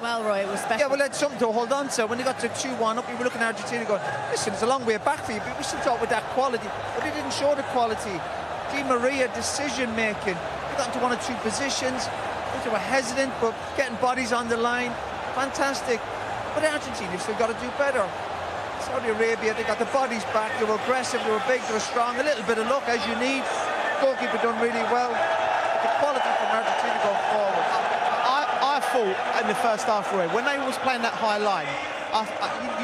well, Roy. It was special. Yeah, well, it's something to hold on to. When they got to 2-1 up, you were looking at Argentina going, listen, it's a long way back for you, but we still thought with that quality. But they didn't show the quality. Di Maria, decision-making. They got into 1 or 2 positions. They were hesitant, but getting bodies on the line. Fantastic. But Argentina still got to do better. Saudi Arabia, they got the bodies back. They were aggressive, they were big, they were strong. A little bit of luck, as you need. Goalkeeper done really well. But the quality from Argentina going forward. I thought in the first half, Roy, when they was playing that high line,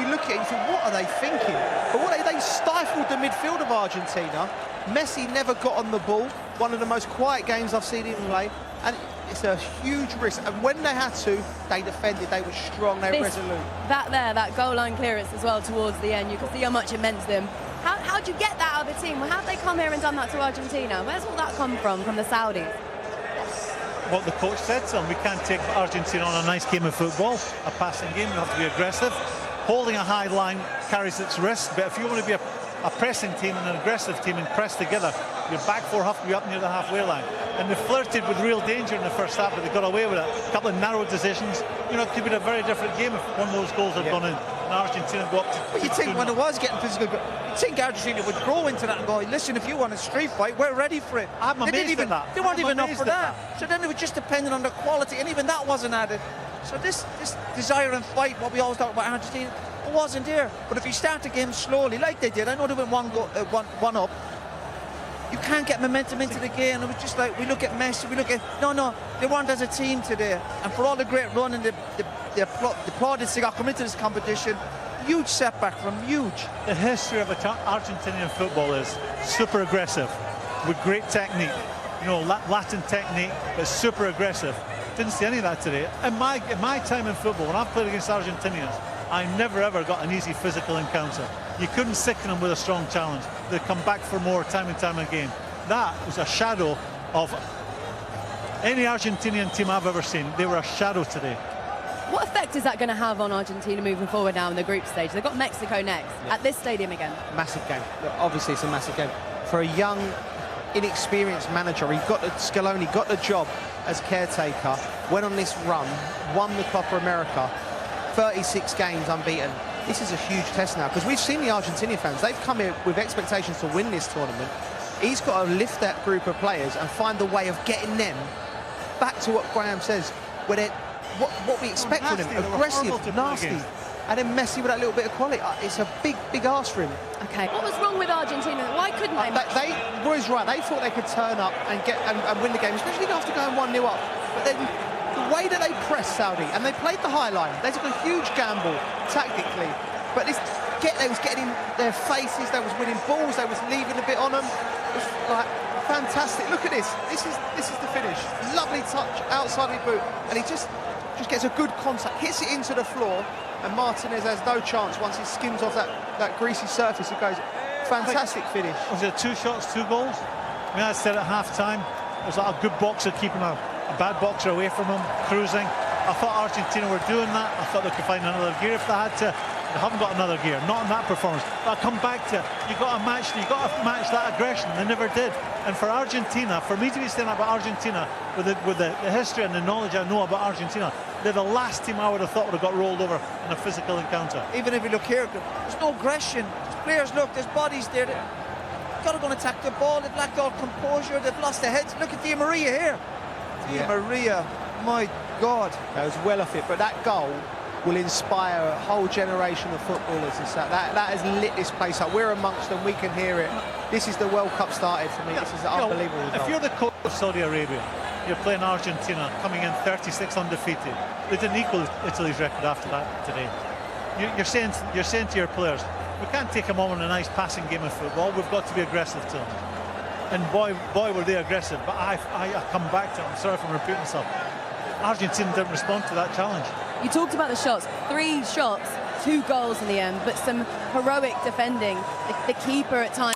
you look at it and you think, what are they thinking? But they stifled the midfield of Argentina. Messi never got on the ball. One of the most quiet games I've seen him play. And it's a huge risk. And when they had to, they defended. They were strong. They were resolute. That goal line clearance as well towards the end. You can see how much it meant to them. How'd you get that out of the team? Well, how'd they come here and done that to Argentina? Where's all that come from the Saudis? What the coach said to them, we can't take Argentina on a nice game of football, a passing game. You have to be aggressive. Holding a high line carries its risk, but if you want to be a pressing team and an aggressive team and press together, your back four have to be up near the halfway line. And they flirted with real danger in the first half, but they got away with it. A couple of narrow decisions. You know, it could be a very different game if one of those goals had gone in and Argentina go up to... But you'd think when it was getting physical, you'd think Argentina would grow into that and go, listen, if you want a street fight, we're ready for it. I'm amazed at that. They weren't even up for that. So then it was just depending on the quality, and even that wasn't added. So this desire and fight, what we always talk about Argentina, it wasn't there. But if you start the game slowly, like they did, I know they went one up, you can't get momentum into the game. It was just like, we look at Messi, we look at... No, they weren't as a team today. And for all the great run and the plaudits they got coming into this competition, huge setback from huge. The history of Argentinian football is super aggressive, with great technique. You know, Latin technique, but super aggressive. Didn't see any of that today. In my time in football, when I've played against Argentinians, I never ever got an easy physical encounter. You couldn't sicken them with a strong challenge. They come back for more time and time again. That was a shadow of any Argentinian team I've ever seen. They were a shadow today. What effect is that going to have on Argentina moving forward now in the group stage? They've got Mexico next, at this stadium again. Massive game. Obviously, it's a massive game. For a young, inexperienced manager, Scaloni got the job as caretaker, went on this run, won the Copa America, 36 games unbeaten. This is a huge test now, because we've seen the Argentinian fans. They've come here with expectations to win this tournament. He's got to lift that group of players and find a way of getting them back to what Graeme says, where they're what we expect from them, aggressive, nasty. And then Messi with that little bit of quality. It's a big ask for him. Okay. What was wrong with Argentina? Why couldn't they? Roy's right. They thought they could turn up and win the game, especially after going 1-0 up. But then the way that they pressed Saudi, and they played the high line, they took a huge gamble tactically. But they was getting in their faces. They was winning balls. They was leaving a bit on them. It was like fantastic. Look at this. This is the finish. Lovely touch outside the boot, and he just gets a good contact, hits it into the floor. And Martinez has no chance once he skims off that greasy surface. It goes, fantastic finish. Was it 2 shots, 2 goals? I mean, I said at half-time, it was like a good boxer keeping a bad boxer away from him, cruising. I thought Argentina were doing that. I thought they could find another gear if they had to. They haven't got another gear, not in that performance. But I come back to, you got to match that aggression. They never did. And for Argentina, for me to be saying about Argentina, with the history and the knowledge I know about Argentina, they're the last team I would have thought would have got rolled over in a physical encounter. Even if you look here, there's no aggression. Players, look, there's bodies there. They've got to go and attack the ball. They've lacked all composure. They've lost their heads. Look at Di Maria here. Di Maria, my God. That was well off it, but that goal will inspire a whole generation of footballers. That has lit this place up. We're amongst them. We can hear it. This is the World Cup started for me. This is an unbelievable result. If you're the coach of Saudi Arabia, you're playing Argentina, coming in 36 undefeated. They didn't equal Italy's record after that today. You're saying to your players, we can't take them on in a nice passing game of football. We've got to be aggressive to them. And boy were they aggressive. But I come back to it. I'm sorry if I'm repeating myself. Argentina didn't respond to that challenge. You talked about the shots. 3 shots, 2 goals in the end, but some heroic defending. The keeper at times.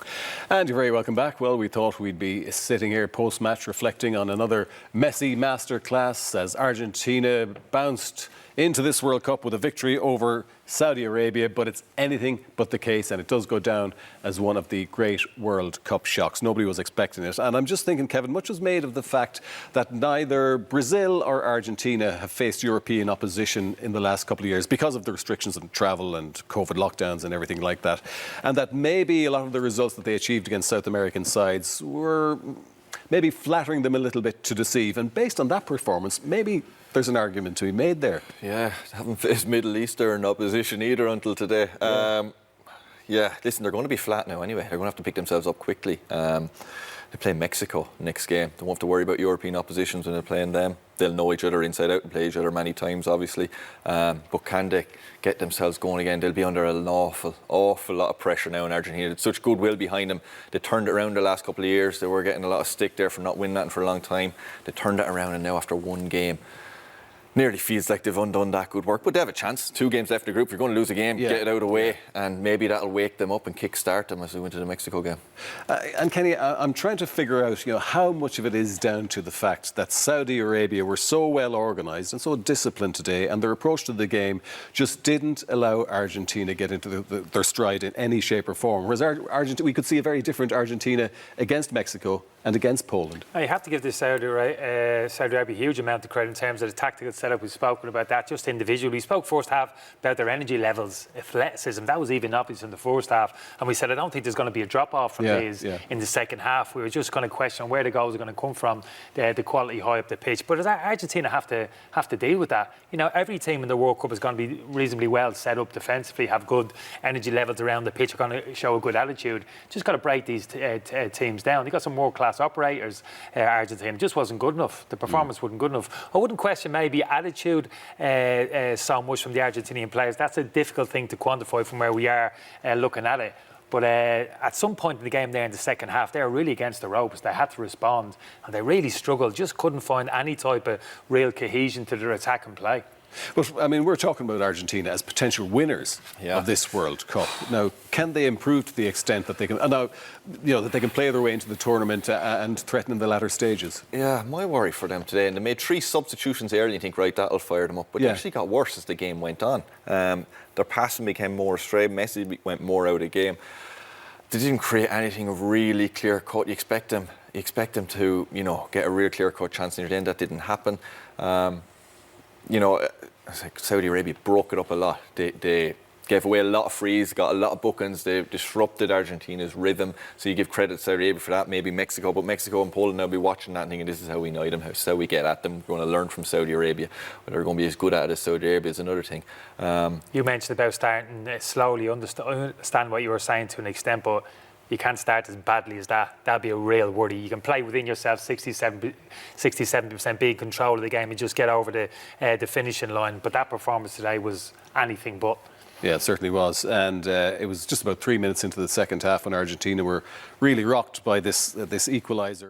And you're very welcome back. Well, we thought we'd be sitting here post-match reflecting on another Messi masterclass as Argentina bounced into this World Cup with a victory over Saudi Arabia, but it's anything but the case, and it does go down as one of the great World Cup shocks. Nobody was expecting it. And I'm just thinking, Kevin, much was made of the fact that neither Brazil or Argentina have faced European opposition in the last couple of years because of the restrictions on travel and COVID lockdowns and everything like that. And that maybe a lot of the results that they achieved against South American sides were maybe flattering them a little bit to deceive. And based on that performance, maybe there's an argument to be made there. Yeah, haven't faced Middle Eastern opposition either until today. Yeah, listen, they're going to be flat now anyway. They're going to have to pick themselves up quickly. They play Mexico next game. They won't have to worry about European oppositions when they're playing them. They'll know each other inside out and play each other many times, obviously. But can they get themselves going again? They'll be under an awful lot of pressure now in Argentina. There's such goodwill behind them. They turned it around the last couple of years. They were getting a lot of stick there for not winning that for a long time. They turned it around, and now after one game, nearly feels like they've undone that good work, but they have a chance. 2 games left in the group. If you're going to lose a game, get it out of the way, and maybe that'll wake them up and kick-start them as we went to the Mexico game. And Kenny, I'm trying to figure out, how much of it is down to the fact that Saudi Arabia were so well organised and so disciplined today, and their approach to the game just didn't allow Argentina get into their stride in any shape or form. Whereas Argentina, we could see a very different Argentina against Mexico and against Poland. You have to give the Saudi Arabia a huge amount of credit in terms of the tactical setup. We've spoken about that just individually. We spoke first half about their energy levels, athleticism. That was even obvious in the first half. And we said, I don't think there's going to be a drop-off from these in the second half. We were just going to question where the goals are going to come from, the quality high up the pitch. But Argentina have to deal with that. Every team in the World Cup is going to be reasonably well set up defensively, have good energy levels around the pitch, are going to show a good attitude. Just got to break these teams down. They've got some world-class operators, Argentina. It just wasn't good enough. The performance wasn't good enough. I wouldn't question maybe attitude so much from the Argentinian players. That's a difficult thing to quantify from where we are looking at it. But at some point in the game there in the second half, they were really against the ropes. They had to respond, and they really struggled. Just couldn't find any type of real cohesion to their attack and play. But, we're talking about Argentina as potential winners of this World Cup. Now, can they improve to the extent that they can, that they can play their way into the tournament and threaten in the latter stages? Yeah, my worry for them today, and they made 3 substitutions early, and you think, right, that'll fire them up. But it actually got worse as the game went on. Their passing became more astray. Messi went more out of the game. They didn't create anything of really clear-cut. You expect them to, get a real clear-cut chance near the end. That didn't happen. Saudi Arabia broke it up a lot. They gave away a lot of frees, got a lot of bookings. They disrupted Argentina's rhythm. So you give credit to Saudi Arabia for that, maybe Mexico. But Mexico and Poland now will be watching that and thinking, this is how we know them, how we get at them. We're going to learn from Saudi Arabia. Whether they're going to be as good at it as Saudi Arabia is another thing. You mentioned about starting slowly. Understand what you were saying to an extent, but you can't start as badly as that. That'd be a real worry. You can play within yourself 67%, be in control of the game and just get over the finishing line. But that performance today was anything but. Yeah, it certainly was. And it was just about 3 minutes into the second half when Argentina were really rocked by this equaliser.